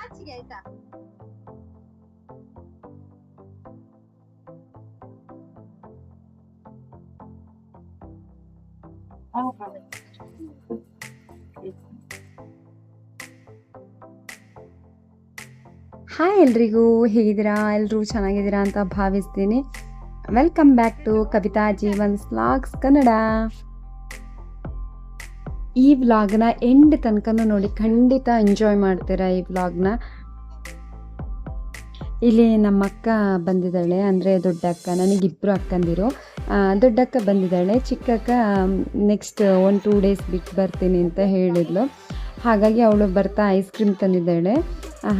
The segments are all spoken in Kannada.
ಆಚೆಗೆ ಆಯ್ತಾ. ಹಾಯ್ ಎಲ್ರಿಗೂ, ಹೇಗಿದ್ದೀರಾ? ಎಲ್ಲರೂ ಚೆನ್ನಾಗಿದ್ದೀರಾ ಅಂತ ಭಾವಿಸ್ತೀನಿ. Welcome back to Kavitha Jeevan's vlogs Kannada. ಈ ವ್ಲಾಗ್ನ ಎಂಡ್ ತನಕನೂ ನೋಡಿ, ಖಂಡಿತ ಎಂಜಾಯ್ ಮಾಡ್ತೀರಾ ಈ ವ್ಲಾಗ್ನ. ಇಲ್ಲಿ ನಮ್ಮ ಅಕ್ಕ ಬಂದಿದ್ದಾಳೆ, ಅಂದರೆ ದೊಡ್ಡಕ್ಕ. ನನಗಿಬ್ಬರು ಅಕ್ಕಂದಿರು. ದೊಡ್ಡಕ್ಕ ಬಂದಿದ್ದಾಳೆ, ಚಿಕ್ಕಕ್ಕ ನೆಕ್ಸ್ಟ್ 1-2 ಡೇಸ್ ಬಿಟ್ಟು ಬರ್ತೀನಿ ಅಂತ ಹೇಳಿದ್ಲು. ಹಾಗಾಗಿ ಅವಳು ಬರ್ತಾ ಐಸ್ ಕ್ರೀಮ್ ತಂದಿದ್ದಾಳೆ.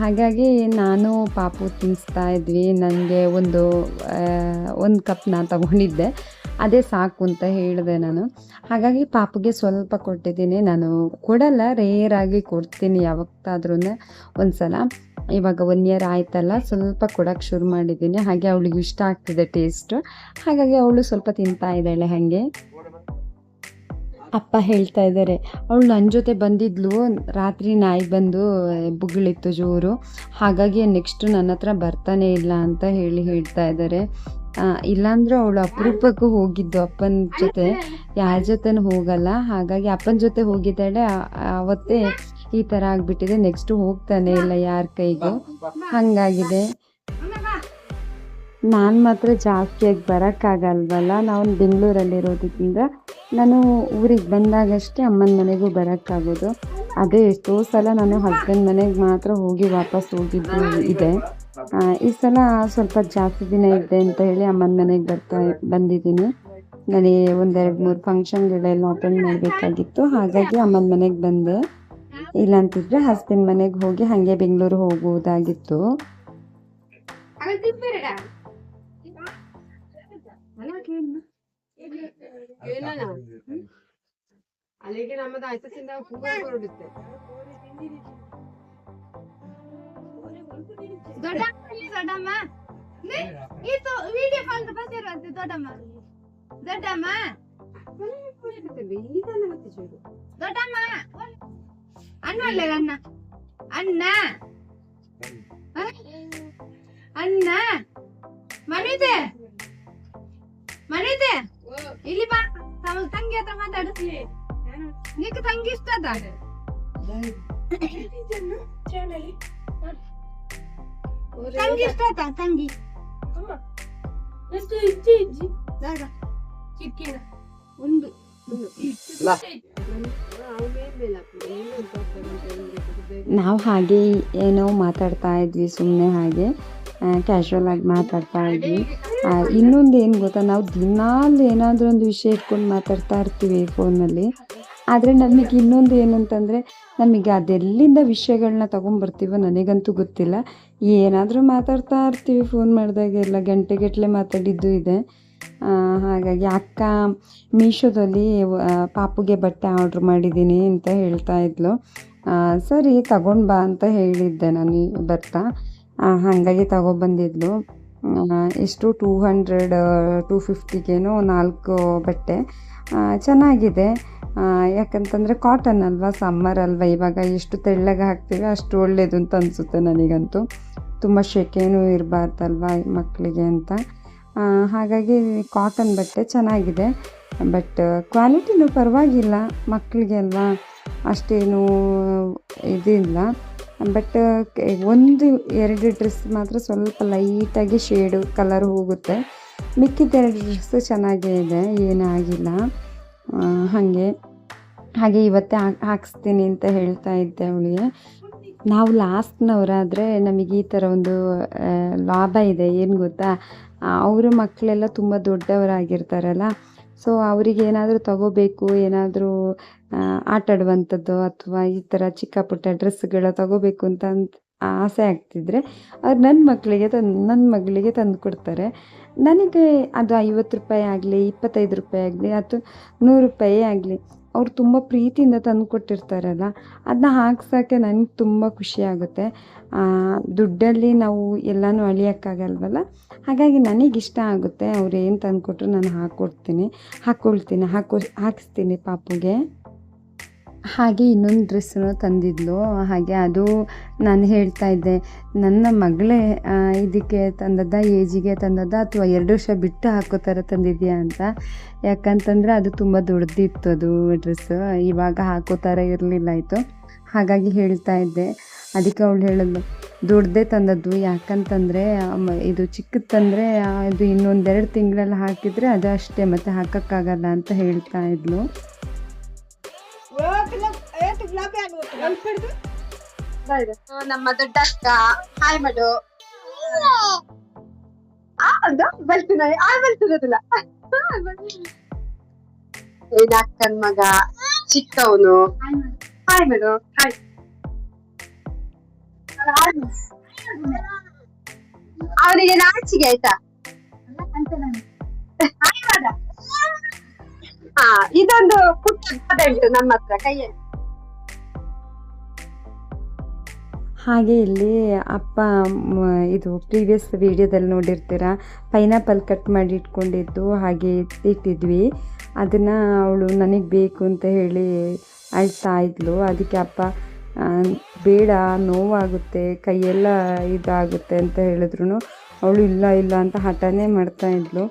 ಹಾಗಾಗಿ ನಾನು ಪಾಪು ತಿನ್ನಿಸ್ತಾ ಇದ್ವಿ. ನನಗೆ ಒಂದು ಕಪ್ ನಾನು ತಗೊಂಡಿದ್ದೆ, ಅದೇ ಸಾಕು ಅಂತ ಹೇಳಿದೆ ನಾನು. ಹಾಗಾಗಿ ಪಾಪುಗೆ ಸ್ವಲ್ಪ ಕೊಟ್ಟಿದ್ದೀನಿ. ನಾನು ಕೊಡಲ್ಲ, ರೇರಾಗಿ ಕೊಡ್ತೀನಿ ಯಾವತ್ತಾದ್ರೂ ಒಂದು ಸಲ. ಇವಾಗ 1 ಇಯರ್ ಆಯ್ತಲ್ಲ, ಸ್ವಲ್ಪ ಕೊಡೋಕ್ಕೆ ಶುರು ಮಾಡಿದ್ದೀನಿ. ಹಾಗೆ ಅವಳಿಗೆ ಇಷ್ಟ ಆಗ್ತಿದೆ ಟೇಸ್ಟು. ಹಾಗಾಗಿ ಅವಳು ಸ್ವಲ್ಪ ತಿಂತಾ ಇದ್ದಾಳೆ. ಹಾಗೆ ಅಪ್ಪ ಹೇಳ್ತಾ ಇದ್ದಾರೆ, ಅವಳು ನನ್ನ ಜೊತೆ ಬಂದಿದ್ಲು, ರಾತ್ರಿ ನಾಯಿ ಬಂದು ಬುಗಳಿತ್ತು ಜೋರು. ಹಾಗಾಗಿ ನೆಕ್ಸ್ಟು ನನ್ನ ಹತ್ರ ಬರ್ತಾನೆ ಇಲ್ಲ ಅಂತ ಹೇಳ್ತಾ ಇದ್ದಾರೆ. ಇಲ್ಲಾಂದ್ರೆ ಅವಳು ಅಪರೂಪಕ್ಕೂ ಹೋಗಿದ್ದು ಅಪ್ಪನ ಜೊತೆ, ಯಾರ ಜೊತೆನೂ ಹೋಗಲ್ಲ. ಹಾಗಾಗಿ ಅಪ್ಪನ ಜೊತೆ ಹೋಗಿದ್ದಾಳೆ, ಅವತ್ತೇ ಈ ಥರ ಆಗಿಬಿಟ್ಟಿದೆ. ನೆಕ್ಸ್ಟು ಹೋಗ್ತಾನೆ ಇಲ್ಲ ಯಾರ ಕೈಗೂ, ಹಾಗಾಗಿದೆ. ನಾನು ಮಾತ್ರ ಜಾಸ್ತಿಯಾಗಿ ಬರೋಕ್ಕಾಗಲ್ವಲ್ಲ, ನಾವು ಬೆಂಗಳೂರಲ್ಲಿರೋದಕ್ಕಿಂತ ನಾನು ಊರಿಗೆ ಬಂದಾಗಷ್ಟೇ ಅಮ್ಮನ ಮನೆಗೂ ಬರೋಕ್ಕಾಗೋದು. ಅದೇ ಎಷ್ಟೋ ಸಲ ನಾನು ಹಸ್ಬೆಂಡ್ ಮನೆಗೆ ಮಾತ್ರ ಹೋಗಿ ವಾಪಸ್ ಹೋಗಿದ್ದು ಇದೆ. ಈ ಸಲ ಸ್ವಲ್ಪ ಜಾಸ್ತಿ ದಿನ ಇದ್ದೆ ಅಂತ ಹೇಳಿ ಅಮ್ಮನ ಮನೆಗೆ ಬಂದಿದ್ದೀನಿ. ನನಗೆ 1-2-3 ಫಂಕ್ಷನ್ಗಳೆಲ್ಲ ಅಟೆಂಡ್ ಮಾಡಬೇಕಾಗಿತ್ತು. ಹಾಗಾಗಿ ಅಮ್ಮನ ಮನೆಗೆ ಬಂದೆ. ಇಲ್ಲಾಂತಿದ್ರೆ ಹಸ್ಬೆಂಡ್ ಮನೆಗೆ ಹೋಗಿ ಹಾಗೆ ಬೆಂಗಳೂರು ಹೋಗುವುದಾಗಿತ್ತು. ಅಲ್ಲಿಗೆ ನಮ್ಮದು ಆಯ್ತಿಂದ ಹೊರಡುತ್ತೆ. ದೊಡ್ಡಮ್ಮ ವಿಡಿಯೋ ಕಾಲ್ ಬಂದಿರುವಂತೆ. ದೊಡ್ಡಮ್ಮ ದೊಡ್ಡಮ್ಮ ದೊಡ್ಡಮ್ಮ ಅಣ್ಣ ಒಳ್ಳೆ ಅಣ್ಣ ಅಣ್ಣ ಅಣ್ಣ ಮನಿದೆ ಮನಿದೆ ಇಲ್ಲಿ ಬಾ, ತಂಗಿ ಹತ್ರ ಮಾತಾಡು. ನೀನು ತಂಗಿ ಇಷ್ಟ ಅದ ತಂಗಿ ಇಷ್ಟ ಆಯ್ತಾ? ತಂಗಿ ಚಿಕ್ಕಿನ ಒಂದು ನಾವು ಹಾಗೆ ಏನೋ ಮಾತಾಡ್ತಾ ಇದ್ವಿ, ಸುಮ್ಮನೆ ಹಾಗೆ ಕ್ಯಾಶುವಲ್ ಆಗಿ ಮಾತಾಡ್ತಾ ಇದ್ವಿ. ಇನ್ನೊಂದು ಏನು ಗೊತ್ತಾ, ನಾವು ದಿನಾಲು ಏನಾದರೂ ಒಂದು ವಿಷಯ ಇಟ್ಕೊಂಡು ಮಾತಾಡ್ತಾ ಇರ್ತೀವಿ ಫೋನಲ್ಲಿ. ಆದರೆ ನಮಗೆ ಇನ್ನೊಂದು ಏನಂತಂದರೆ, ನಮಗೆ ಅದೆಲ್ಲಿಂದ ವಿಷಯಗಳನ್ನ ತೊಗೊಂಬರ್ತೀವೋ ನನಗಂತೂ ಗೊತ್ತಿಲ್ಲ. ಏನಾದರೂ ಮಾತಾಡ್ತಾ ಇರ್ತೀವಿ ಫೋನ್ ಮಾಡಿದಾಗೆಲ್ಲ, ಗಂಟೆಗಟ್ಟಲೆ ಮಾತಾಡಿದ್ದು ಇದೆ. ಹಾಗಾಗಿ ಅಕ್ಕ ಮೀಶೋದಲ್ಲಿ ಪಾಪುಗೆ ಬಟ್ಟೆ ಆರ್ಡ್ರ್ ಮಾಡಿದ್ದೀನಿ ಅಂತ ಹೇಳ್ತಾ ಇದ್ಲು. ಸರಿ ತಗೊಂಡು ಬಾ ಅಂತ ಹೇಳಿದ್ದೆ ನಾನು ಬರ್ತಾ. ಹಾಗಾಗಿ ತಗೊಬಂದಿದ್ಲು. ಎಷ್ಟು 200-250ಗೇನೋ 4 ಬಟ್ಟೆ. ಚೆನ್ನಾಗಿದೆ, ಯಾಕಂತಂದರೆ ಕಾಟನ್ ಅಲ್ವಾ, ಸಮ್ಮರ್ ಅಲ್ವಾ, ಇವಾಗ ಎಷ್ಟು ತೆಳ್ಳಗೆ ಹಾಕ್ತೀವಿ ಅಷ್ಟು ಒಳ್ಳೆಯದು ಅಂತ ಅನಿಸುತ್ತೆ ನನಗಂತೂ. ತುಂಬ ಶೆಕೆನೂ ಇರಬಾರ್ದಲ್ವ ಮಕ್ಕಳಿಗೆ ಅಂತ. ಹಾಗಾಗಿ ಕಾಟನ್ ಬಟ್ಟೆ ಚೆನ್ನಾಗಿದೆ. ಬಟ್ ಕ್ವಾಲಿಟಿನೂ ಪರವಾಗಿಲ್ಲ, ಮಕ್ಕಳಿಗೆ ಅಲ್ವಾ ಅಷ್ಟೇನು ಇದಿಲ್ಲ. ಬಟ್ 1-2 ಡ್ರೆಸ್ ಮಾತ್ರ ಸ್ವಲ್ಪ ಲೈಟಾಗಿ ಶೇಡು ಕಲರ್ ಹೋಗುತ್ತೆ. ಮಿಕ್ಕಿದ 2 ಡ್ರೆಸ್ಸು ಚೆನ್ನಾಗೇ ಇದೆ, ಏನಾಗಿಲ್ಲ. ಹಾಗೆ ಇವತ್ತೇ ಹಾಕಿಸ್ತೀನಿ ಅಂತ ಹೇಳ್ತಾ ಇದ್ದೆ ಅವಳಿಗೆ. ನಾವು ಲಾಸ್ಟ್ನವರಾದರೆ ನಮಗೆ ಈ ಥರ ಒಂದು ಲಾಭ ಇದೆ. ಏನು ಗೊತ್ತಾ, ಅವರ ಮಕ್ಕಳೆಲ್ಲ ತುಂಬ ದೊಡ್ಡವರಾಗಿರ್ತಾರಲ್ಲ, ಸೊ ಅವರಿಗೆ ಏನಾದರೂ ತಗೋಬೇಕು, ಏನಾದರೂ ಆಟಾಡುವಂಥದ್ದು ಅಥವಾ ಈ ಥರ ಚಿಕ್ಕ ಪುಟ್ಟ ಡ್ರೆಸ್ಸುಗಳ ತಗೋಬೇಕು ಅಂತ ಆಸೆ ಆಗ್ತಿದ್ರೆ ಅವ್ರು ನನ್ನ ಮಗಳಿಗೆ ತಂದು ಕೊಡ್ತಾರೆ. ನನಗೆ ಅದು 50 ರೂಪಾಯಿ ಆಗಲಿ, 25 ರೂಪಾಯಿ ಆಗಲಿ, ಅಥವಾ 100 ರೂಪಾಯಿ ಆಗಲಿ, ಅವ್ರು ತುಂಬ ಪ್ರೀತಿಯಿಂದ ತಂದು ಕೊಟ್ಟಿರ್ತಾರಲ್ಲ, ಅದನ್ನ ಹಾಕ್ಸೋಕ್ಕೆ ನನಗೆ ತುಂಬ ಖುಷಿಯಾಗುತ್ತೆ. ದುಡ್ಡಲ್ಲಿ ನಾವು ಎಲ್ಲನೂ ಅಳಿಯೋಕ್ಕಾಗಲ್ವಲ್ಲ, ಹಾಗಾಗಿ ನನಗಿಷ್ಟ ಆಗುತ್ತೆ. ಅವ್ರು ಏನು ತಂದು ಕೊಟ್ಟರು ನಾನು ಹಾಕ್ಕೊಳ್ತೀನಿ, ಹಾಕಿಸ್ತೀನಿ ಪಾಪುಗೆ. ಹಾಗೆ ಇನ್ನೊಂದು ಡ್ರೆಸ್ಸನ್ನು ತಂದಿದ್ಲು. ಹಾಗೆ ಅದು ನಾನು ಹೇಳ್ತಾ ಇದ್ದೆ, ನನ್ನ ಮಗಳೇ ಇದಕ್ಕೆ ತಂದದ್ದ, ಏಜಿಗೆ ತಂದದ್ದ, ಅಥವಾ 2 ವರ್ಷ ಬಿಟ್ಟು ಹಾಕೋ ಥರ ತಂದಿದ್ಯಾ ಅಂತ. ಯಾಕಂತಂದರೆ ಅದು ತುಂಬ ದೊಡ್ಡದಿತ್ತು ಅದು ಡ್ರೆಸ್ಸು, ಇವಾಗ ಹಾಕೋ ಥರ ಇರಲಿಲ್ಲ ಆಯಿತು. ಹಾಗಾಗಿ ಹೇಳ್ತಾ ಇದ್ದೆ. ಅದಕ್ಕೆ ಅವಳು ಹೇಳಿದ್ಲು, ದೊಡ್ಡದೇ ತಂದದ್ದು, ಯಾಕಂತಂದರೆ ಇದು ಚಿಕ್ಕದು ತಂದರೆ ಇದು ಇನ್ನೊಂದು 2 ತಿಂಗಳಲ್ಲಿ ಹಾಕಿದರೆ ಅದು ಅಷ್ಟೇ, ಮತ್ತು ಹಾಕೋಕ್ಕಾಗಲ್ಲ ಅಂತ ಹೇಳ್ತಾ ಇದ್ಲು. ನಮ್ಮ ದೊಡ್ಡ ಅಕ್ಕ ಹಾಯ್ ಮಾಡು. ಬಲ್ತಿರೋದಿಲ್ಲ ಏನ್ ಅಕ್ಕನ್ ಮಗ ಚಿಕ್ಕವನು. ಹಾಯ್ ಮಾಡು. ಹಾಯ್ ಅವನಿಗೆ ನಾಚಿಗೆ ಆಯ್ತಾ. ಹಾ, ಇದೊಂದು ಪುಟ್ಟ ಉಂಟು ನಮ್ಮ ಹತ್ರ ಕೈಯಲ್ಲಿ. ಹಾಗೆ ಇಲ್ಲಿ ಅಪ್ಪ ಇದು ಪ್ರೀವಿಯಸ್ ವಿಡಿಯೋದಲ್ಲಿ ನೋಡಿರ್ತೀರ, ಪೈನಾಪಲ್ ಕಟ್ ಮಾಡಿ ಇಟ್ಕೊಂಡಿದ್ದು ಹಾಗೆ ಇಟ್ಟಿದ್ವಿ. ಅದನ್ನು ಅವಳು ನನಗೆ ಬೇಕು ಅಂತ ಹೇಳಿ ಅಳ್ತಾ ಇದ್ಲು. ಅದಕ್ಕೆ ಅಪ್ಪ ಬೇಡ, ನೋವಾಗುತ್ತೆ, ಕೈಯೆಲ್ಲ ಇದಾಗುತ್ತೆ ಅಂತ ಹೇಳಿದ್ರು ಅವಳು ಇಲ್ಲ ಇಲ್ಲ ಅಂತ ಹಠನೇ ಮಾಡ್ತಾಯಿದ್ಲು.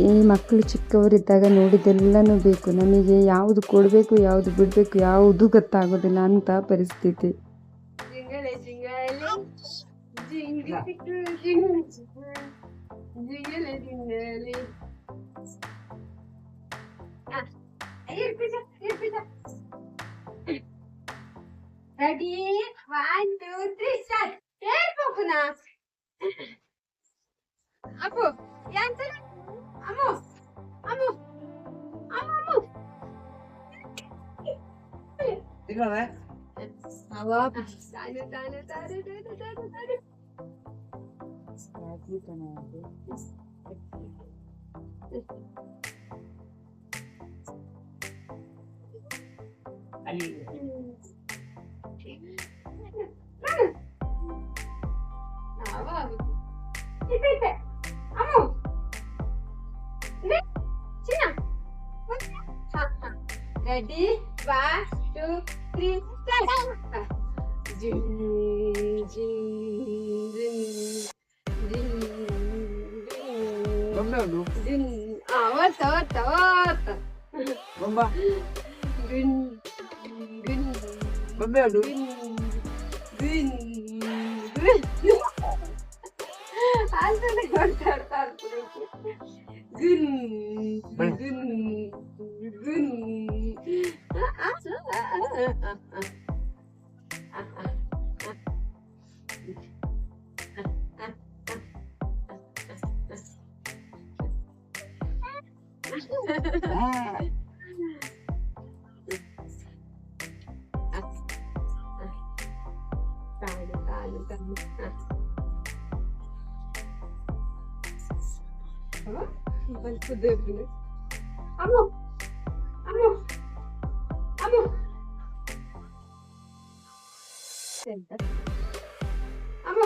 ಈ ಮಕ್ಕಳು ಚಿಕ್ಕವರಿದ್ದಾಗ ನೋಡಿದ್ದೆಲ್ಲನೂ ಬೇಕು, ನಮಗೆ ಯಾವುದು ಕೊಡಬೇಕು ಯಾವುದು ಬಿಡಬೇಕು ಯಾವುದು ಗೊತ್ತಾಗೋದಿಲ್ಲ ಅಂತ ಪರಿಸ್ಥಿತಿ. Ready? 1, 2, 3, start. ಹೇಳ್ಬೇಕುನಾ ಅಪ್ಪು ಯಾಂತ ಅಮ್ಮು ಅಮ್ಮು ಅಮ್ಮು ಅಮ್ಮು ಇಲ್ಲವೇ ಅವ ತಾನೆ ತಾನೆ ತಾನೆ ತಾನೆ ತಾನೆ ತಾನೆ ಅಲ್ಲಿ Ready? 1, 2, 3, start. Jing, jing, jing, jing, Bombay jing. What? ಬೊಂಬ Gun, gun, Bombay gun, gun, gun. ಅಂತಲೇ ಮಾತಾಡ್ತಾ ಇರ್ತಾರೆ. Gun, gun, gun. Amo, amo, amo. Amo.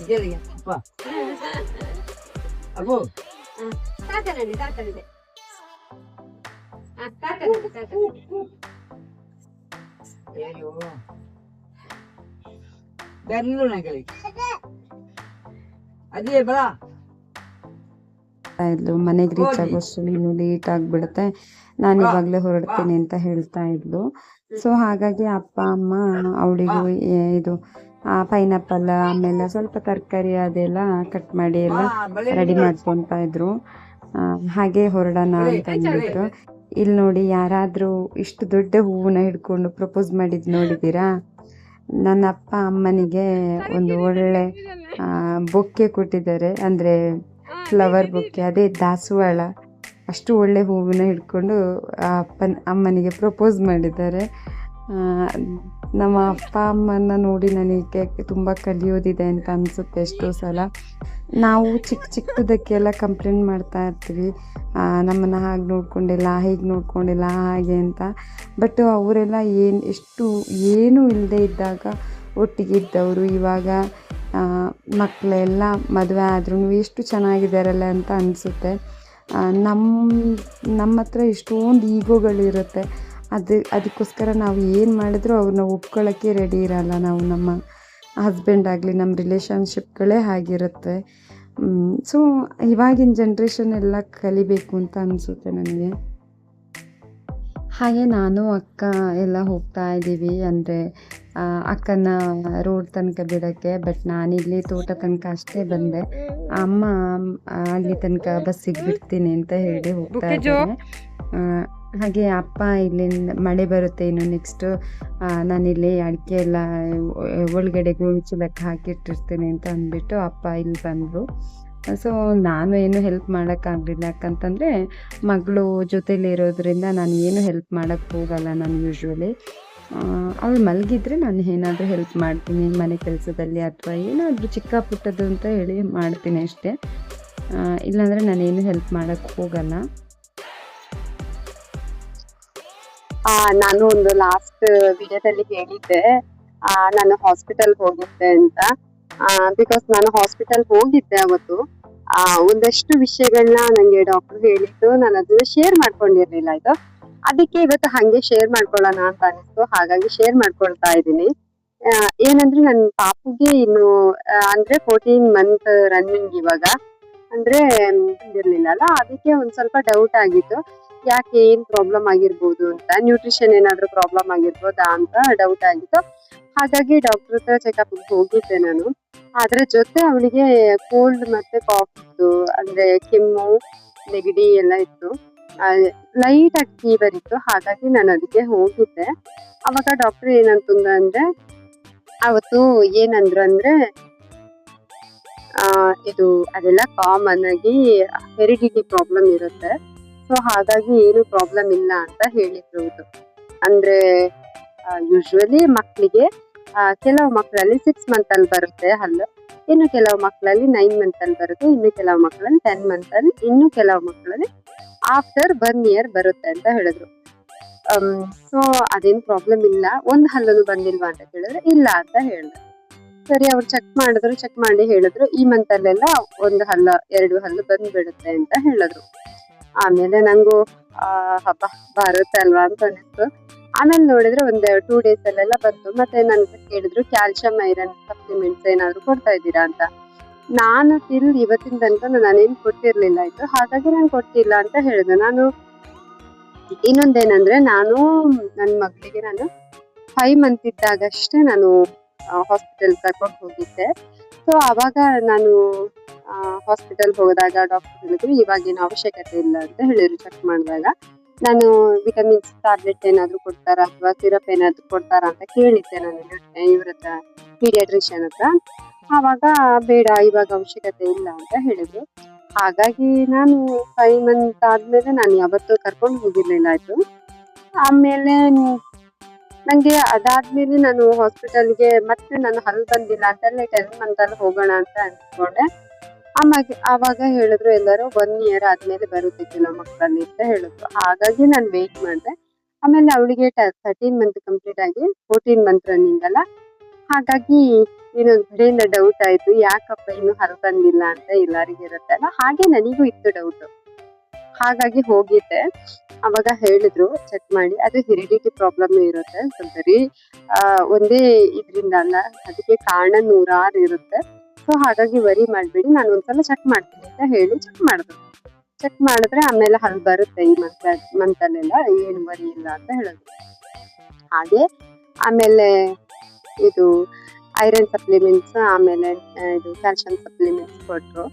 ಇದೇರಿ ಅಪ್ಪ ಅಪ್ಪು ತಾತನಡೆ ತಾತನಡೆ ಅಯ್ಯೋ ಬೆಂಗಳೂರು ನಗರಿ ಅದೇ ಬಾ ಇದ್ಲು. ಮನೆಗೆ ರೀಚ್ ಆಗೋಷ್ಟರಲ್ಲಿ ಇನ್ನೂ ಲೇಟ್ ಆಗಿಬಿಡುತ್ತೆ, ನಾನು ಇವಾಗಲೇ ಹೊರಡ್ತೀನಿ ಅಂತ ಹೇಳ್ತಾ ಇದ್ಲು. ಸೊ ಹಾಗಾಗಿ ಅಪ್ಪ ಅಮ್ಮ ಅವಳಿಗೂ ಇದು ಪೈನಾಪಲ್ ಆಮೇಲೆ ಸ್ವಲ್ಪ ತರಕಾರಿ ಅದೆಲ್ಲ ಕಟ್ ಮಾಡಿ ಎಲ್ಲ ರೆಡಿ ಮಾಡ್ಕೊತಾ ಇದ್ರು. ಹಾಗೆ ಹೊರಡೋಣ ಅಂತ ಅಂದ್ಬಿಟ್ಟು. ಇಲ್ಲಿ ನೋಡಿ, ಯಾರಾದರೂ ಇಷ್ಟು ದೊಡ್ಡ ಹೂವನ್ನ ಹಿಡ್ಕೊಂಡು ಪ್ರಪೋಸ್ ಮಾಡಿದ್ದು ನೋಡಿದ್ದೀರಾ? ನನ್ನ ಅಪ್ಪ ಅಮ್ಮನಿಗೆ ಒಂದು ಒಳ್ಳೆ ಬೊಕ್ಕೆ ಕೊಟ್ಟಿದ್ದಾರೆ, ಅಂದರೆ ಫ್ಲವರ್ ಬೊಕ್ಕೆ, ಅದೇ ದಾಸವಾಳ. ಅಷ್ಟು ಒಳ್ಳೆ ಹೂವನ್ನ ಹಿಡ್ಕೊಂಡು ಅಮ್ಮನಿಗೆ ಪ್ರಪೋಸ್ ಮಾಡಿದ್ದಾರೆ. ನಮ್ಮ ಅಪ್ಪ ಅಮ್ಮನ ನೋಡಿ ನನಗೆ ತುಂಬ ಕಲಿಯೋದಿದೆ ಅಂತ ಅನಿಸುತ್ತೆ. ಎಷ್ಟೋ ಸಲ ನಾವು ಚಿಕ್ಕದಕ್ಕೆಲ್ಲ ಕಂಪ್ಲೇಂಟ್ ಮಾಡ್ತಾ ಇರ್ತೀವಿ, ನಮ್ಮನ್ನು ಹಾಗೆ ನೋಡ್ಕೊಂಡಿಲ್ಲ, ಹೀಗೆ ನೋಡ್ಕೊಂಡಿಲ್ಲ, ಹಾಗೆ ಅಂತ. ಬಟ್ ಅವರೆಲ್ಲ ಏನೂ ಇಲ್ಲದೆ ಇದ್ದಾಗ ಒಟ್ಟಿಗಿದ್ದವರು ಇವಾಗ ಮಕ್ಕಳೆಲ್ಲ ಮದುವೆ ಆದ್ರೂ ಎಷ್ಟು ಚೆನ್ನಾಗಿದ್ದಾರಲ್ಲ ಅಂತ ಅನಿಸುತ್ತೆ. ನಮ್ಮ ಹತ್ರ ಎಷ್ಟೊಂದು ಈಗೋಗಳಿರುತ್ತೆ. ಅದಕ್ಕೋಸ್ಕರ ನಾವು ಏನು ಮಾಡಿದ್ರೂ ಅವ್ರನ್ನ ಒಪ್ಕೊಳ್ಳೋಕ್ಕೆ ರೆಡಿ ಇರಲ್ಲ ನಾವು. ನಮ್ಮ ಹಸ್ಬೆಂಡ್ ಆಗಲಿ ನಮ್ಮ ರಿಲೇಷನ್ಶಿಪ್ಗಳೇ ಆಗಿರುತ್ತೆ. ಸೊ ಇವಾಗಿನ ಜನ್ರೇಷನ್ ಎಲ್ಲ ಕಲಿಬೇಕು ಅಂತ ಅನಿಸುತ್ತೆ ನನಗೆ. ಹಾಗೆ ನಾನು ಅಕ್ಕ ಎಲ್ಲ ಹೋಗ್ತಾ ಇದ್ದೀವಿ, ಅಂದರೆ ಅಕ್ಕನ ರೋಡ್ ತನಕ ಬಿಡೋಕ್ಕೆ. ಬಟ್ ನಾನಿಲ್ಲಿ ತೋಟ ತನಕ ಅಷ್ಟೇ ಬಂದೆ. ಅಮ್ಮ ಅಲ್ಲಿ ತನಕ ಬಸ್ಸಿಗೆ ಬಿಡ್ತೀನಿ ಅಂತ ಹೇಳಿ ಹೋಗ್ತಾ ಇದ್ದಾರೆ. ಹಾಗೆ ಅಪ್ಪ ಇಲ್ಲಿಂದ ಮಳೆ ಬರುತ್ತೆ ಇನ್ನು ನೆಕ್ಸ್ಟು, ನಾನಿಲ್ಲಿ ಅಡಿಕೆ ಎಲ್ಲ ಒಳಗಡೆ ಗೋಣಿಚೀಲಕ್ಕೆ ಹಾಕಿಟ್ಟಿರ್ತೀನಿ ಅಂತ ಅಂದ್ಬಿಟ್ಟು ಅಪ್ಪ ಇಲ್ಲಿ ಬಂದರು. ಸೊ ನಾನು ಏನು ಹೆಲ್ಪ್ ಮಾಡೋಕ್ಕಾಗಲಿಲ್ಲ, ಯಾಕಂತಂದರೆ ಮಗಳು ಜೊತೇಲಿ ಇರೋದ್ರಿಂದ ನಾನು ಏನು ಹೆಲ್ಪ್ ಮಾಡೋಕ್ಕೆ ಹೋಗಲ್ಲ. ನಾನು ಯೂಶ್ವಲಿ ಅವಳು ಮಲಗಿದ್ರೆ ನಾನು ಏನಾದರೂ ಹೆಲ್ಪ್ ಮಾಡ್ತೀನಿ ಮನೆ ಕೆಲಸದಲ್ಲಿ, ಅಥವಾ ಏನಾದರೂ ಚಿಕ್ಕ ಪುಟ್ಟದ್ದು ಅಂತ ಹೇಳಿ ಮಾಡ್ತೀನಿ ಅಷ್ಟೇ. ಇಲ್ಲಾಂದರೆ ನಾನೇನು ಹೆಲ್ಪ್ ಮಾಡೋಕ್ಕೆ ಹೋಗಲ್ಲ. ನಾನು ಒಂದು ಲಾಸ್ಟ್ ವಿಡಿಯೋದಲ್ಲಿ ಹೇಳಿದ್ದೆ ನಾನು ಹಾಸ್ಪಿಟಲ್ ಹೋಗಿದ್ದೆ ಅಂತ. ಬಿಕಾಸ್ ನಾನು ಹಾಸ್ಪಿಟಲ್ ಹೋಗಿದ್ದೆ ಅವತ್ತು. ಒಂದಷ್ಟು ವಿಷಯಗಳನ್ನ ನನಗೆ ಡಾಕ್ಟರ್ ಹೇಳಿದ್ದು, ನಾನು ಅದನ್ನ ಶೇರ್ ಮಾಡ್ಕೊಂಡಿರ್ಲಿಲ್ಲ. ಇದು ಅದಕ್ಕೆ ಇವತ್ತು ಹಂಗೆ ಶೇರ್ ಮಾಡ್ಕೊಳ್ಳೋಣ ಅಂತ ಅನಿಸ್ತು, ಹಾಗಾಗಿ ಶೇರ್ ಮಾಡ್ಕೊಳ್ತಾ ಇದ್ದೀನಿ. ಏನಂದ್ರೆ ನನ್ನ ಪಾಪುಗೆ ಇನ್ನು ಅಂದ್ರೆ 14 ಮಂತ್ ರನ್ನಿಂಗ್ ಇವಾಗ, ಅಂದ್ರೆ ಇರ್ಲಿಲ್ಲ ಅಲ್ಲ, ಅದಕ್ಕೆ ಒಂದ್ ಸ್ವಲ್ಪ ಡೌಟ್ ಆಗಿತ್ತು. ಯಾಕೆ, ಏನ್ ಪ್ರಾಬ್ಲಮ್ ಆಗಿರ್ಬೋದು ಅಂತ, ನ್ಯೂಟ್ರಿಷನ್ ಏನಾದ್ರು ಪ್ರಾಬ್ಲಮ್ ಆಗಿರ್ಬೋದಾ ಅಂತ ಡೌಟ್ ಆಗಿತ್ತು. ಹಾಗಾಗಿ ಡಾಕ್ಟರ್ ಹತ್ರ ಚೆಕಪ್ ಹೋಗಿದ್ದೆ ನಾನು. ಅದ್ರ ಜೊತೆ ಅವಳಿಗೆ ಕೋಲ್ಡ್ ಮತ್ತೆ ಕಾಫ್ ಇತ್ತು, ಅಂದ್ರೆ ಕೆಮ್ಮು ನೆಗಡಿ ಎಲ್ಲ ಇತ್ತು, ಲೈಟ್ ಆಗಿ ಫೀವರ್ ಇತ್ತು. ಹಾಗಾಗಿ ನಾನು ಅದಕ್ಕೆ ಹೋಗಿದ್ದೆ. ಅವಾಗ ಡಾಕ್ಟರ್ ಏನಂತಂದ್ರೆ ಅಂದ್ರೆ ಅವತ್ತು ಏನಂದ್ರು ಅಂದ್ರೆ ಇದು ಅದೆಲ್ಲ ಕಾಮನ್ ಆಗಿ ಹೆರಿಡಿಟಿ ಪ್ರಾಬ್ಲಮ್ ಇರುತ್ತೆ, ಸೊ ಹಾಗಾಗಿ ಏನು ಪ್ರಾಬ್ಲಮ್ ಇಲ್ಲ ಅಂತ ಹೇಳಿದ್ರು. ಅಂದ್ರೆ ಯೂಶ್ವಲಿ ಮಕ್ಕಳಿಗೆ ಕೆಲವು ಮಕ್ಕಳಲ್ಲಿ 6 ಮಂತ್ ಅಲ್ಲಿ ಬರುತ್ತೆ ಹಲ್ಲು, ಇನ್ನು ಕೆಲವು ಮಕ್ಕಳಲ್ಲಿ 9 ಮಂತ್ ಅಲ್ಲಿ ಬರುತ್ತೆ, ಇನ್ನು ಕೆಲವು ಮಕ್ಕಳಲ್ಲಿ 10 ಮಂತ್ ಅಲ್ಲಿ, ಇನ್ನು ಕೆಲವು ಮಕ್ಕಳಲ್ಲಿ ಆಫ್ಟರ್ 1 year ಬರುತ್ತೆ ಅಂತ ಹೇಳಿದ್ರು. ಸೊ ಅದೇನು ಪ್ರಾಬ್ಲಮ್ ಇಲ್ಲ. ಒಂದ್ ಹಲ್ಲನು ಬಂದಿಲ್ವಾ ಅಂತ ಕೇಳಿದ್ರೆ ಇಲ್ಲ ಅಂತ ಹೇಳಿದ್ರು. ಸರಿ, ಅವ್ರು ಚೆಕ್ ಮಾಡಿ ಹೇಳಿದ್ರು ಈ ಮಂತ್ ಅಲ್ಲೆಲ್ಲ 1 ಹಲ್ಲ 2 ಹಲ್ಲು ಬಂದ್ಬಿಡುತ್ತೆ ಅಂತ ಹೇಳಿದ್ರು. ಆಮೇಲೆ ನಂಗೂ ಹಬ್ಬ ಬರುತ್ತೆ ಅಲ್ವಾ ಅಂತ ಅನಿಸ್ತು. ಆಮೇಲೆ ನೋಡಿದ್ರೆ ಒಂದ್ 2 days ಅಲ್ಲೆಲ್ಲ ಬಂತು. ಮತ್ತೆ ನನ್ಗೆ ಕೇಳಿದ್ರು ಕ್ಯಾಲ್ಸಿಯಂ ಐರನ್ ಸಪ್ಲಿಮೆಂಟ್ಸ್ ಏನಾದ್ರು ಕೊಡ್ತಾ ಇದ್ದೀರಾ ಅಂತ. ನಾನು ಇವತ್ತಿನ ತನಕ ನಾನೇನ್ ಕೊಟ್ಟಿರ್ಲಿಲ್ಲ ಇದು, ಹಾಗಾಗಿ ನಾನು ಕೊಟ್ಟಿಲ್ಲ ಅಂತ ಹೇಳಿದೆ. ನಾನು ಇನ್ನೊಂದೇನಂದ್ರೆ, ನಾನು ನನ್ನ ಮಗಳಿಗೆ ನಾನು 5 ಮಂತ್ ಇದ್ದಾಗಷ್ಟೇ ನಾನು ಹಾಸ್ಪಿಟಲ್ ಕರ್ಕೊಂಡು ಹೋಗಿದ್ದೆ. ಸೊ ಅವಾಗ ನಾನು ಹಾಸ್ಪಿಟಲ್ ಹೋದಾಗ ಡಾಕ್ಟರ್ ಹೇಳಿದ್ರು ಇವಾಗೇನು ಅವಶ್ಯಕತೆ ಇಲ್ಲ ಅಂತ ಹೇಳಿದ್ರು. ಚೆಕ್ ಮಾಡಿದಾಗ ನಾನು ವಿಟಮಿನ್ಸ್ ಟ್ಯಾಬ್ಲೆಟ್ ಏನಾದ್ರು ಕೊಡ್ತಾರಾ ಅಥವಾ ಸಿರಪ್ ಏನಾದ್ರು ಕೊಡ್ತಾರಾ ಅಂತ ಕೇಳಿದ್ದೆ ನಾನು ಇವ್ರ ಹತ್ರ, ಪೀಡಿಯಾಟ್ರಿಷಿಯನ್ ಹತ್ರ. ಆವಾಗ ಬೇಡ, ಇವಾಗ ಅವಶ್ಯಕತೆ ಇಲ್ಲ ಅಂತ ಹೇಳಿದ್ರು. ಹಾಗಾಗಿ ನಾನು 5 ಮಂತ್ ಆದ್ಮೇಲೆ ನಾನು ಯಾವತ್ತೂ ಕರ್ಕೊಂಡು ಹೋಗಿರ್ಲಿಲ್ಲ ಆಯ್ತು. ಆಮೇಲೆ ನಂಗೆ ಅದಾದ್ಮೇಲೆ ನಾನು ಹಾಸ್ಪಿಟಲ್ಗೆ ಮತ್ತೆ ನಾನು ಹಲ್ಲು ಬಂದಿಲ್ಲ ಅಂತಲೇ 10 ಮಂತ್ ಅಲ್ಲಿ ಹೋಗೋಣ ಅಂತ ಅನ್ಕೊಂಡೆ. ಆವಾಗ ಹೇಳಿದ್ರು ಎಲ್ಲರೂ 1 year ಆದ್ಮೇಲೆ ಬರುತ್ತೆ ಕೆಲವು ಮಕ್ಕಳಲ್ಲಿ ಅಂತ ಹೇಳಿದ್ರು. ಹಾಗಾಗಿ ನಾನು ವೇಟ್ ಮಾಡಿದೆ. ಆಮೇಲೆ ಅವಳಿಗೆ 13 ಮಂತ್ ಕಂಪ್ಲೀಟ್ ಆಗಿ 14 ಮಂತ್ ರನ್ನಿಂಗ್ ಅಲ್ಲ, ಹಾಗಾಗಿ ಇನ್ನೊಂದ್ ಕಡೆಯಿಂದ ಡೌಟ್ ಆಯ್ತು, ಯಾಕಪ್ಪ ಇನ್ನು ಹಲ್ಲು ಬಂದಿಲ್ಲ ಅಂತ ಎಲ್ಲರಿಗೂ ಇರುತ್ತಲ್ಲ, ಹಾಗೆ ನನಗೂ ಇತ್ತು ಡೌಟ್. ಹಾಗಾಗಿ ಹೋಗಿದ್ದೆ. ಅವಾಗ ಹೇಳಿದ್ರು ಚೆಕ್ ಮಾಡಿ ಅದು ಹೆರಿಡಿಟಿ ಪ್ರಾಬ್ಲಮ್ ಇರುತ್ತೆ, ಬರೀ ಒಂದೇ ಇದ್ರಿಂದ ಅಲ್ಲ, ಅದಕ್ಕೆ ಕಾರಣ 100 ಇರುತ್ತೆ. ಸೊ ಹಾಗಾಗಿ ವರಿ ಮಾಡ್ಬೇಡಿ, ನಾನು ಒಂದ್ಸಲ ಚೆಕ್ ಮಾಡ್ತೀನಿ ಅಂತ ಹೇಳಿ ಚೆಕ್ ಮಾಡಿದ್ರೆ ಆಮೇಲೆ ಹಲ್ಲು ಬರುತ್ತೆ ಈ ಮಂತ್ ಅಲ್ಲೆಲ್ಲ, ಏನು ವರಿ ಇಲ್ಲ ಅಂತ ಹೇಳಿದ್ರು. ಹಾಗೆ ಆಮೇಲೆ ಇದು ಐರನ್ ಸಪ್ಲಿಮೆಂಟ್ಸ್, ಆಮೇಲೆ ಇದು ಕ್ಯಾಲ್ಸಿಯಂ ಸಪ್ಲಿಮೆಂಟ್ಸ್ ಕೊಟ್ರು.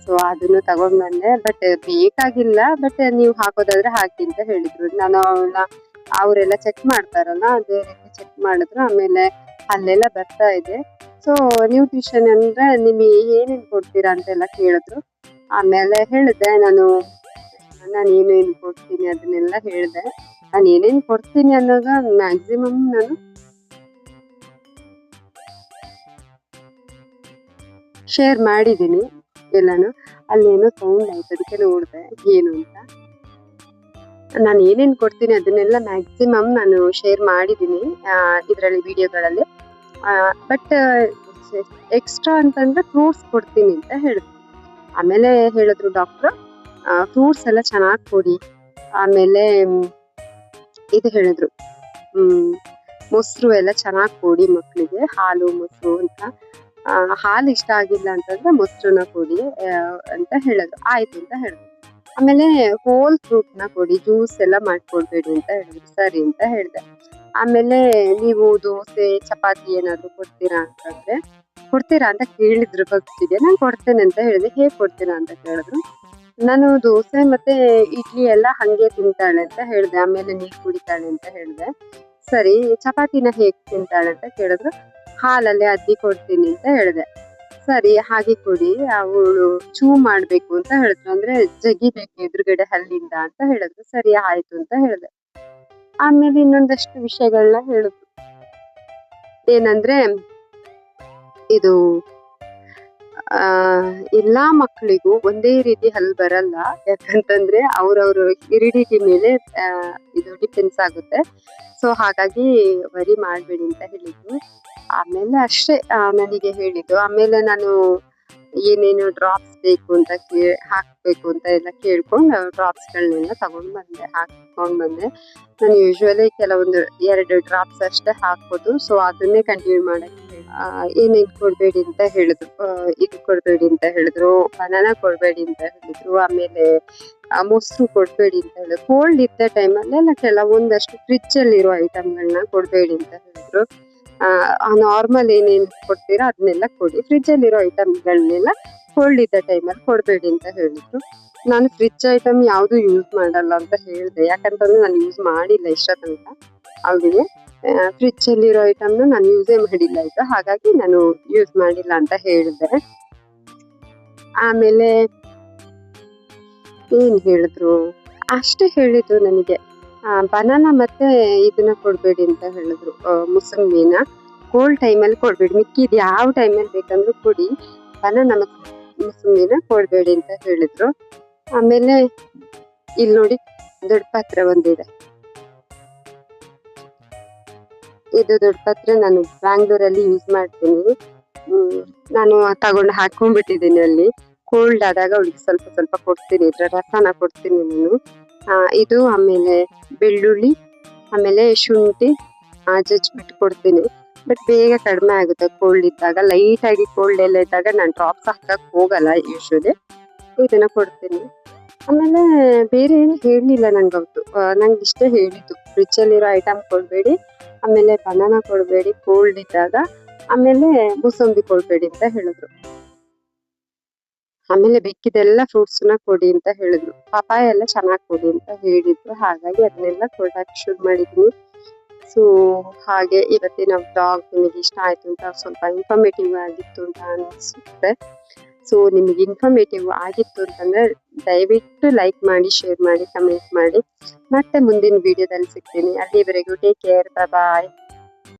ಸೊ ಅದನ್ನು ತಗೊಂಡ್ ಬಂದೆ. ಬಟ್ ಬೇಕಾಗಿಲ್ಲ, ಬಟ್ ನೀವು ಹಾಕೋದಾದ್ರೆ ಹಾಕಿ ಅಂತ ಹೇಳಿದ್ರು. ನಾನು ಅವರೆಲ್ಲ ಚೆಕ್ ಮಾಡ್ತಾರಲ್ಲ ಅದೇ ರೀತಿ ಚೆಕ್ ಮಾಡಿದ್ರು. ಆಮೇಲೆ ಅಲ್ಲೆಲ್ಲ ಬರ್ತಾ ಇದೆ. ಸೊ ನ್ಯೂಟ್ರಿಷನ್ ಅಂದ್ರೆ ನಿಮಗೆ ಏನೇನು ಕೊಡ್ತೀರಾ ಅಂತೆಲ್ಲ ಕೇಳಿದ್ರು. ಆಮೇಲೆ ಹೇಳಿದೆ ನಾನು ಏನೇನು ಕೊಡ್ತೀನಿ ಅದನ್ನೆಲ್ಲ ಹೇಳಿದೆ. ನಾನು ಏನೇನು ಕೊಡ್ತೀನಿ ಅನ್ನೋದು ಮ್ಯಾಕ್ಸಿಮಮ್ ನಾನು ಶೇರ್ ಮಾಡಿದ್ದೀನಿ ಎಲ್ಲಾನು. ಅಲ್ಲೇನೋ ಸೌಂಡ್ ಆಯ್ತು, ಅದಕ್ಕೆ ನೋಡಿದೆ ಏನು ಅಂತ. ನಾನು ಏನೇನು ಕೊಡ್ತೀನಿ ಅದನ್ನೆಲ್ಲ ಮ್ಯಾಕ್ಸಿಮಮ್ ನಾನು ಶೇರ್ ಮಾಡಿದ್ದೀನಿ ಇದರಲ್ಲಿ ವಿಡಿಯೋಗಳಲ್ಲಿ. ಬಟ್ ಎಕ್ಸ್ಟ್ರಾ ಅಂತಂದ್ರೆ ಫ್ರೂಟ್ಸ್ ಕೊಡ್ತೀನಿ ಅಂತ ಹೇಳಿದ್ರು. ಆಮೇಲೆ ಹೇಳಿದ್ರು ಡಾಕ್ಟ್ರು ಫ್ರೂಟ್ಸ್ ಎಲ್ಲ ಚೆನ್ನಾಗಿ ಕೊಡಿ. ಆಮೇಲೆ ಇದು ಹೇಳಿದ್ರು ಮೊಸರು ಎಲ್ಲ ಚೆನ್ನಾಗಿ ಕೊಡಿ ಮಕ್ಕಳಿಗೆ, ಹಾಲು ಮೊಸರು ಅಂತ. ಹಾಲು ಇಷ್ಟ ಆಗಿಲ್ಲ ಅಂತಂದ್ರೆ ಮೊಸರನ್ನ ಕೊಡಿ ಅಂತ ಹೇಳಿದ್ರು. ಆಯ್ತು ಅಂತ ಹೇಳಿದ್ರು. ಆಮೇಲೆ ಹೋಲ್ ಫ್ರೂಟ್ ನ ಕೊಡಿ, ಜ್ಯೂಸ್ ಎಲ್ಲ ಮಾಡ್ಕೊಡ್ಬೇಡಿ ಅಂತ ಹೇಳಿದ್ರು. ಸರಿ ಅಂತ ಹೇಳಿದೆ. ಆಮೇಲೆ ನೀವು ದೋಸೆ ಚಪಾತಿ ಏನಾದ್ರು ಕೊಡ್ತೀರಾ ಅಂತ ಕೇಳಿದ್ರು ಫಸ್ಟಿಗೆ. ನಾನು ಕೊಡ್ತೇನೆ ಅಂತ ಹೇಳಿದೆ. ಹೇಗೆ ಕೊಡ್ತೀರಾ ಅಂತ ಕೇಳಿದ್ರು. ನಾನು ದೋಸೆ ಮತ್ತೆ ಇಡ್ಲಿ ಎಲ್ಲ ಹಂಗೆ ತಿಂತಾಳೆ ಅಂತ ಹೇಳಿದೆ. ಆಮೇಲೆ ನೀರು ಕುಡಿತಾಳೆ ಅಂತ ಹೇಳಿದೆ. ಸರಿ, ಚಪಾತಿನ ಹೇಗೆ ತಿಂತಾಳೆ ಅಂತ ಕೇಳಿದ್ರು. ಹಾಲಲ್ಲಿ ಅದ್ದಿ ಕೊಡ್ತೀನಿ ಅಂತ ಹೇಳಿದೆ. ಸರಿ, ಹಾಗೆ ಕೊಡಿ, ಅವಳು ಚೂ ಮಾಡ್ಬೇಕು ಅಂತ ಹೇಳಿದ್ರು. ಅಂದ್ರೆ ಜಗಿಬೇಕು ಎದುರುಗಡೆ ಹಲ್ಲಿಂದ ಅಂತ ಹೇಳಿದ್ರು. ಸರಿ ಆಯ್ತು ಅಂತ ಹೇಳಿದೆ. ಆಮೇಲೆ ಇನ್ನೊಂದಷ್ಟು ವಿಷಯಗಳನ್ನ ಹೇಳಿದ್ರು. ಏನಂದ್ರೆ ಇದು ಎಲ್ಲಾ ಮಕ್ಕಳಿಗೂ ಒಂದೇ ರೀತಿ ಹಲ್ಲು ಬರಲ್ಲ. ಯಾಕಂತಂದ್ರೆ ಅವ್ರವ್ರ ಹೆರಿಡಿಟಿ ಮೇಲೆ ಇದು ಡಿಪೆಂಡ್ಸ್ ಆಗುತ್ತೆ. ಸೊ ಹಾಗಾಗಿ ವರಿ ಮಾಡ್ಬೇಡಿ ಅಂತ ಹೇಳಿದ್ರು. ಆಮೇಲೆ ಅಷ್ಟೇ ನನಗೆ ಹೇಳಿದ್ದು. ಆಮೇಲೆ ನಾನು ಏನೇನು ಡ್ರಾಪ್ಸ್ ಬೇಕು ಅಂತ ಹಾಕ್ಬೇಕು ಅಂತ ಎಲ್ಲ ಕೇಳ್ಕೊಂಡು ಡ್ರಾಪ್ಸ್ಗಳನ್ನೆಲ್ಲ ಹಾಕೊಂಡ್ ಬಂದೆ. ನಾನು ಯೂಶ್ವಲಿ ಕೆಲವೊಂದು 2 ಡ್ರಾಪ್ಸ್ ಅಷ್ಟೇ ಹಾಕೋದು. ಸೊ ಅದನ್ನೇ ಕಂಟಿನ್ಯೂ ಮಾಡಕ್ಕೆ ಏನೇನು ಕೊಡ್ಬೇಡಿ ಅಂತ ಹೇಳಿದ್ರು. ಇದು ಕೊಡ್ಬೇಡಿ ಅಂತ ಹೇಳಿದ್ರು, ಬನಾನಾ ಕೊಡ್ಬೇಡಿ ಅಂತ ಹೇಳಿದ್ರು. ಆಮೇಲೆ ಮೊಸರು ಕೊಡ್ಬೇಡಿ ಅಂತ ಹೇಳಿದ್ರು. ಕೋಲ್ಡ್ ಇದ್ದ ಟೈಮಲ್ಲೆಲ್ಲ ಕೆಲವೊಂದಷ್ಟು ಫ್ರಿಜ್ ಅಲ್ಲಿ ಇರೋ ಐಟಮ್ಗಳನ್ನ ಕೊಡ್ಬೇಡಿ ಅಂತ ಹೇಳಿದ್ರು. ನಾರ್ಮಲ್ ಏನೇನು ಕೊಡ್ತೀರಾ ಅದನ್ನೆಲ್ಲ ಕೊಡಿ, ಫ್ರಿಜ್ ಅಲ್ಲಿರೋ ಐಟಮ್ಗಳನ್ನೆಲ್ಲ ಕೋಲ್ಡ್ ಇದ್ದ ಟೈಮಲ್ಲಿ ಕೊಡ್ಬೇಡಿ ಅಂತ ಹೇಳಿದ್ರು. ನಾನು ಫ್ರಿಜ್ ಐಟಮ್ ಯಾವುದು ಯೂಸ್ ಮಾಡಲ್ಲ ಅಂತ ಹೇಳಿದೆ. ಯಾಕಂತಂದ್ರೆ ನಾನು ಯೂಸ್ ಮಾಡಿಲ್ಲ ಇಷ್ಟ ತನಕ. ಅವಳಿಗೆ ಫ್ರಿಜ್ ಅಲ್ಲಿರೋ ಐಟಮ್ನ ನಾನು ಯೂಸೇ ಮಾಡಿಲ್ಲ ಆಯ್ತಾ, ಹಾಗಾಗಿ ನಾನು ಯೂಸ್ ಮಾಡಿಲ್ಲ ಅಂತ ಹೇಳಿದೆ. ಆಮೇಲೆ ಏನ್ ಹೇಳಿದ್ರು, ಅಷ್ಟೇ ಹೇಳಿದ್ರು ನನಗೆ. ಬನಾನಾ ಮತ್ತೆ ಇದನ್ನ ಕೊಡ್ಬೇಡಿ ಅಂತ ಹೇಳಿದ್ರು, ಮುಸಂಬಿನ. ಕೋಲ್ಡ್ ಟೈಮಲ್ಲಿ ಕೊಡ್ಬೇಡಿ, ಮಿಕ್ಕಿದ್ ಯಾವ ಟೈಮಲ್ಲಿ ಬೇಕಂದ್ರೂ ಕೊಡಿ, ಬನಾನಾ ಮತ್ತೆ ಮುಸಂಬಿನ ಕೊಡ್ಬೇಡಿ ಅಂತ ಹೇಳಿದ್ರು. ಆಮೇಲೆ ಇಲ್ಲಿ ನೋಡಿ ದೊಡ್ಡ ಪಾತ್ರೆ ಒಂದಿದೆ. ಇದು ದೊಡ್ಡ ಪಾತ್ರೆ ನಾನು ಬ್ಯಾಂಗ್ಳೂರಲ್ಲಿ ಯೂಸ್ ಮಾಡ್ತೀನಿ. ನಾನು ತಗೊಂಡು ಹಾಕೊಂಡ್ಬಿಟ್ಟಿದ್ದೀನಿ ಅಲ್ಲಿ. ಕೋಲ್ಡ್ ಆದಾಗ ಅವಳಿಗೆ ಸ್ವಲ್ಪ ಸ್ವಲ್ಪ ಕೊಡ್ತೀನಿ, ಇದ್ರ ರಸನ ಕೊಡ್ತೀನಿ ನಾನು. ಇದು ಆಮೇಲೆ ಬೆಳ್ಳುಳ್ಳಿ, ಆಮೇಲೆ ಶುಂಠಿ ಜಜ್ಬಿಟ್ಟು ಕೊಡ್ತೀನಿ. ಬಟ್ ಬೇಗ ಕಡಿಮೆ ಆಗುತ್ತೆ ಕೋಲ್ಡ್ ಇದ್ದಾಗ. ಲೈಟ್ ಆಗಿ ಕೋಲ್ಡ್ ಎಲ್ಲ ಇದ್ದಾಗ ನಾನು ಡ್ರಾಪ್ಸ್ ಹಾಕಕ್ ಹೋಗಲ್ಲ ಯೂಶಲಿ. ಇದನ್ನ ಕೊಡ್ತೀನಿ. ಆಮೇಲೆ ಬೇರೆ ಏನು ಹೇಳಲಿಲ್ಲ ನಂಗೆ ಅವತ್ತು. ನಂಗೆ ಇಷ್ಟೇ ಹೇಳಿದ್ದು, ಫ್ರಿಜ್ ಅಲ್ಲಿರೋ ಐಟಮ್ ಕೊಡ್ಬೇಡಿ, ಆಮೇಲೆ ಬನಾನಾ ಕೊಡ್ಬೇಡಿ ಕೋಲ್ಡ್ ಇದ್ದಾಗ, ಆಮೇಲೆ ಮೂಸಂಬಿ ಕೊಡ್ಬೇಡಿ ಅಂತ ಹೇಳಿದ್ರು. ಆಮೇಲೆ ಬೇಕಿದೆಲ್ಲ ಫ್ರೂಟ್ಸ್ ನ ಕೊಡಿ ಅಂತ ಹೇಳಿದ್ರು. ಪಪಾಯ ಎಲ್ಲ ಚೆನ್ನಾಗಿ ಕೊಡಿ ಅಂತ ಹೇಳಿದ್ರು. ಹಾಗಾಗಿ ಅದನ್ನೆಲ್ಲ ಕೊಡಕ್ಕೆ ಶುರು ಮಾಡಿದ್ನಿ. ಸೊ ಹಾಗೆ ಇವತ್ತಿನ ವ್ಲಾಗ್ ನಿಮಗೆ ಇಷ್ಟ ಆಯ್ತು ಅಂತ, ಸ್ವಲ್ಪ ಇನ್ಫಾರ್ಮೇಟಿವ್ ಆಗಿತ್ತು ಅಂತ ಅನಿಸುತ್ತೆ. ಸೊ ನಿಮಗೆ ಇನ್ಫಾರ್ಮೇಟಿವ್ ಆಗಿತ್ತು ಅಂತಂದ್ರೆ ದಯವಿಟ್ಟು ಲೈಕ್ ಮಾಡಿ, ಶೇರ್ ಮಾಡಿ, ಕಮೆಂಟ್ ಮಾಡಿ. ಮತ್ತೆ ಮುಂದಿನ ವಿಡಿಯೋದಲ್ಲಿ ಸಿಗ್ತೀನಿ. ಅಲ್ಲಿವರೆಗೂ ಟೇಕ್ ಕೇರ್, ಬಾಯ್.